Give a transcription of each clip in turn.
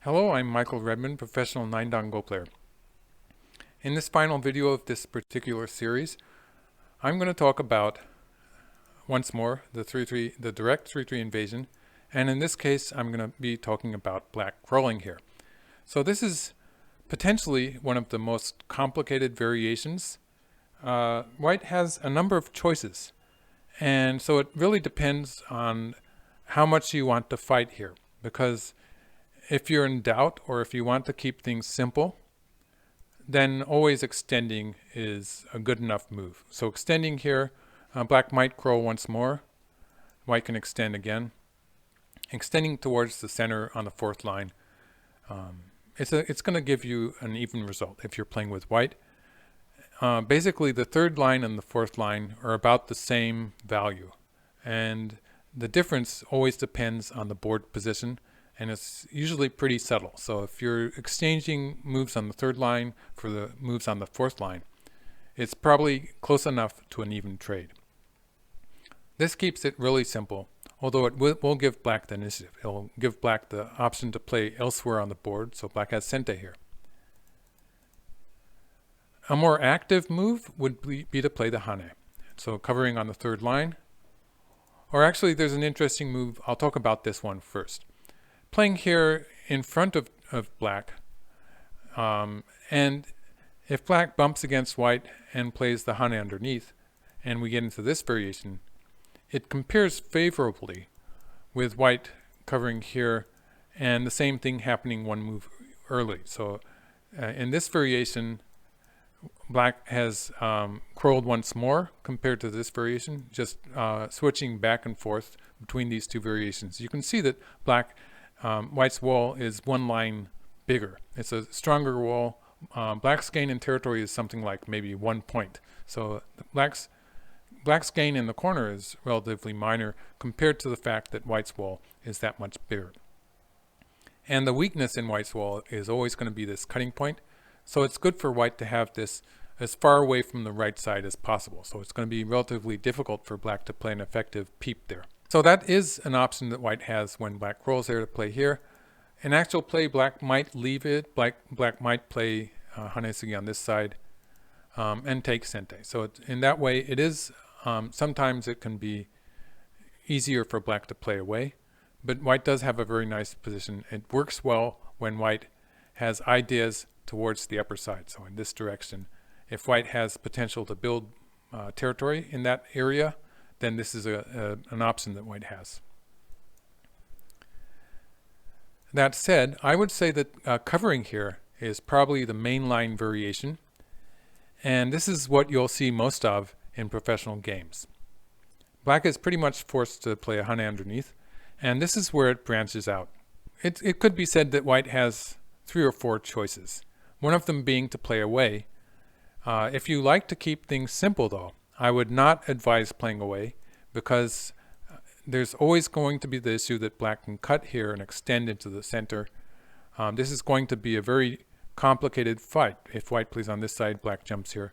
Hello, I'm Michael Redmond, professional Nihon Kiin Go player. In this final video of this particular series, I'm going to talk about, once more, the direct 3-3 invasion, and in this case I'm going to be talking about black rolling here. So this is potentially one of the most complicated variations. White has a number of choices, and so it really depends on how much you want to fight here, because if you're in doubt or if you want to keep things simple, then always extending is a good enough move. So extending here, black might curl once more, white can extend again. Extending towards the center on the fourth line, it's going to give you an even result if you're playing with white. Basically the third line and the fourth line are about the same value, and the difference always depends on the board position, and it's usually pretty subtle. So if you're exchanging moves on the third line for the moves on the fourth line, it's probably close enough to an even trade. This keeps it really simple, although it will give black the initiative. It will give black the option to play elsewhere on the board, so black has insei here. A more active move would be to play the hane, so covering on the third line. Or actually there's an interesting move, I'll talk about this one first. Playing here in front of black, and if black bumps against white and plays the hane underneath, and we get into this variation, it compares favorably with white covering here, and the same thing happening one move early. So in this variation, black has curled once more compared to this variation, just switching back and forth between these two variations. You can see that white's wall is one line bigger. It's a stronger wall. Black's gain in territory is something like maybe 1 point. So black's gain in the corner is relatively minor compared to the fact that white's wall is that much bigger. And the weakness in white's wall is always going to be this cutting point. So it's good for white to have this as far away from the right side as possible. So it's going to be relatively difficult for black to play an effective peep there. So that is an option that white has when black rolls there to play here. In actual play, black might leave it. Black might play hanesugi on this side and take insei. So in that way, it is sometimes it can be easier for black to play away, but white does have a very nice position. It works well when white has ideas towards the upper side. So in this direction, if white has potential to build territory in that area, then this is an option that white has. That said, I would say that covering here is probably the mainline variation, and this is what you'll see most of in professional games. Black is pretty much forced to play a hane underneath, and this is where it branches out. It could be said that white has 3 or 4 choices, one of them being to play away. If you like to keep things simple though, I would not advise playing away, because there's always going to be the issue that black can cut here and extend into the center. This is going to be a very complicated fight. If white plays on this side, black jumps here,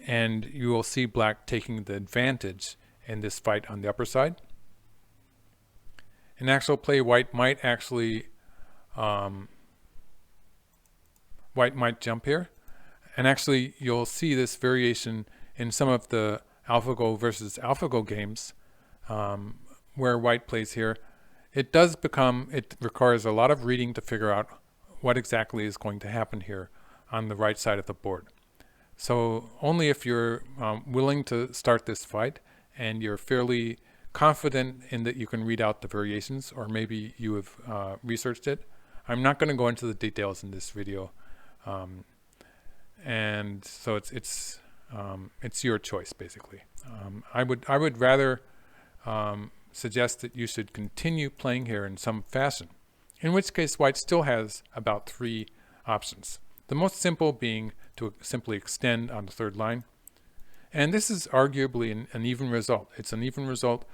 and you will see black taking the advantage in this fight on the upper side. In actual play, white might jump here, and actually you'll see this variation in some of the AlphaGo versus AlphaGo games where white plays here. It requires a lot of reading to figure out what exactly is going to happen here on the right side of the board. So only if you're willing to start this fight and you're fairly confident in that you can read out the variations, or maybe you have researched it. I'm not going to go into the details in this video, and so it's your choice basically. I would rather suggest that you should continue playing here in some fashion, in which case white still has about 3 options. The most simple being to simply extend on the third line, and this is arguably an even result. It's an even result,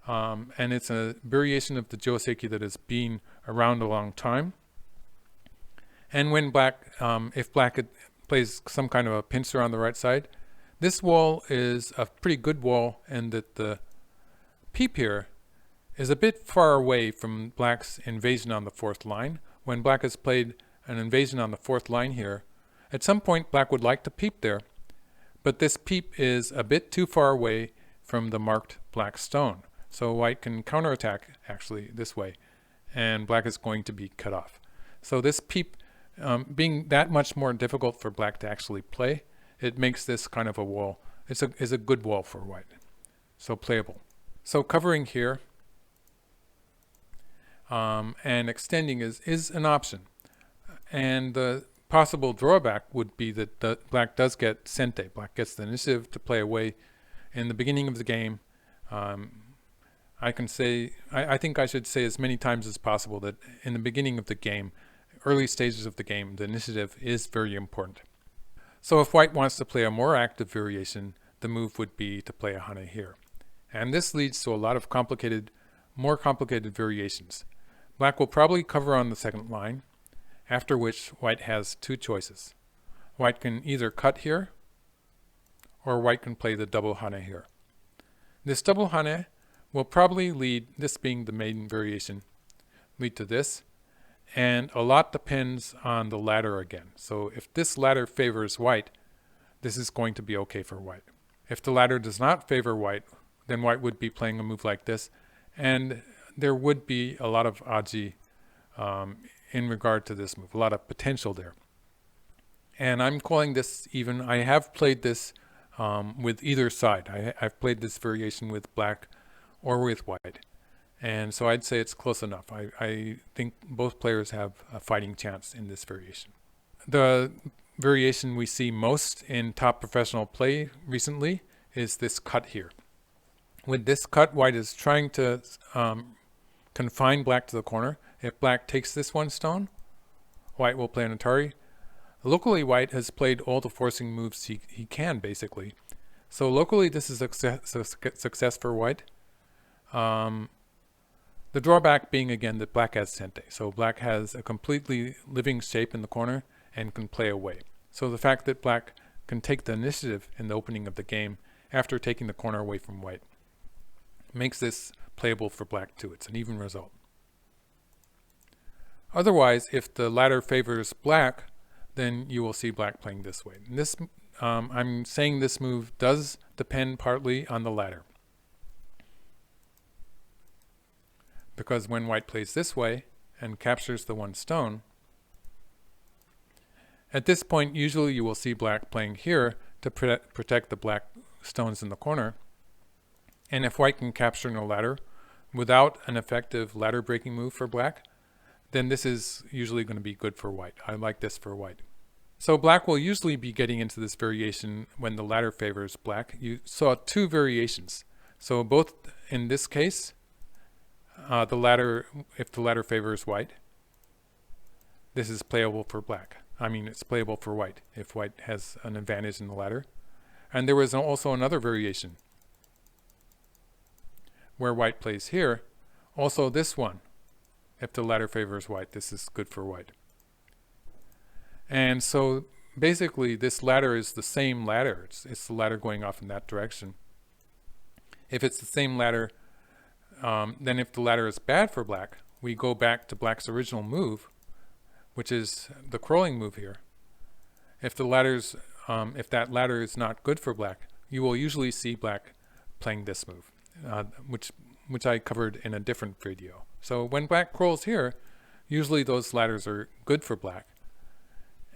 and it's a variation of the joseki that has been around a long time. And when if black plays some kind of a pincer on the right side, this wall is a pretty good wall, and that the peep here is a bit far away from black's invasion on the fourth line, when black has played an invasion on the 4th line here, at some point black would like to peep there, but this peep is a bit too far away from the marked black stone. So white can counterattack actually this way, and black is going to be cut off. So this peep, being that much more difficult for black to actually play, it makes this kind of a wall. It's a good wall for white, so playable. So covering here and extending is an option. And the possible drawback would be that black does get sente. Black gets the initiative to play away in the beginning of the game. I think I should say as many times as possible that in the beginning of the game, early stages of the game, the initiative is very important. So if white wants to play a more active variation, the move would be to play a hane here. And this leads to a lot of more complicated variations. Black will probably cover on the 2nd line, after which white has 2 choices. White can either cut here, or white can play the double hane here. This double hane will probably lead, this being the main variation, lead to this, and a lot depends on the ladder again. So if this ladder favors white, this is going to be okay for white. If the ladder does not favor white, then white would be playing a move like this, and there would be a lot of aji in regard to this move, a lot of potential there. And I'm calling this even. I have played this with either side. I've played this variation with black or with white. And so I'd say it's close enough. I think both players have a fighting chance in this variation. The variation we see most in top professional play recently is this cut here. With this cut, white is trying to confine black to the corner. If black takes this 1 stone, white will play an atari. Locally, white has played all the forcing moves he can, basically. So locally, this is a success for white. The drawback being, again, that black has sente. So black has a completely living shape in the corner and can play away. So the fact that black can take the initiative in the opening of the game after taking the corner away from white makes this playable for black too. It's an even result. Otherwise, if the ladder favors black, then you will see black playing this way. And this, I'm saying this move does depend partly on the ladder. Because when white plays this way and captures the 1 stone, at this point usually you will see black playing here to protect the black stones in the corner. And if white can capture no ladder without an effective ladder breaking move for black, then this is usually going to be good for white. I like this for white. So black will usually be getting into this variation when the ladder favors black. You saw 2 variations. So both in this case, if the ladder favors white, this is playable for black. I mean, it's playable for white if white has an advantage in the ladder. And there was also another variation where white plays here. Also this one, if the ladder favors white, this is good for white. And so basically this ladder is the same ladder. It's the ladder going off in that direction. If it's the same ladder, then if the ladder is bad for black, we go back to black's original move, which is the crawling move here. If the ladder's, if that ladder is not good for black, you will usually see black playing this move, which I covered in a different video. So when black crawls here, usually those ladders are good for black.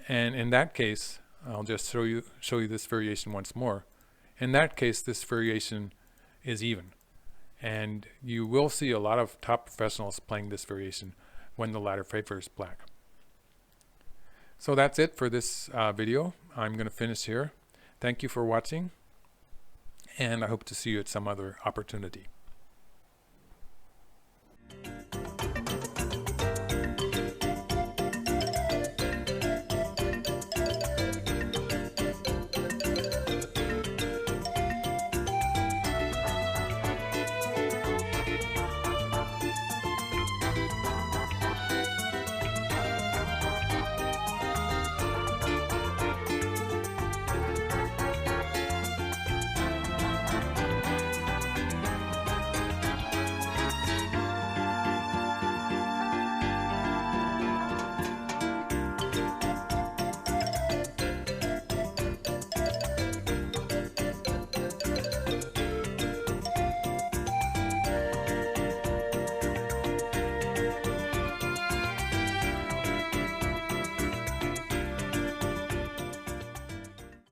And in that case, I'll just show you this variation once more. In that case, this variation is even. And you will see a lot of top professionals playing this variation when the ladder favors black. So that's it for this video. I'm going to finish here. Thank you for watching, and I hope to see you at some other opportunity.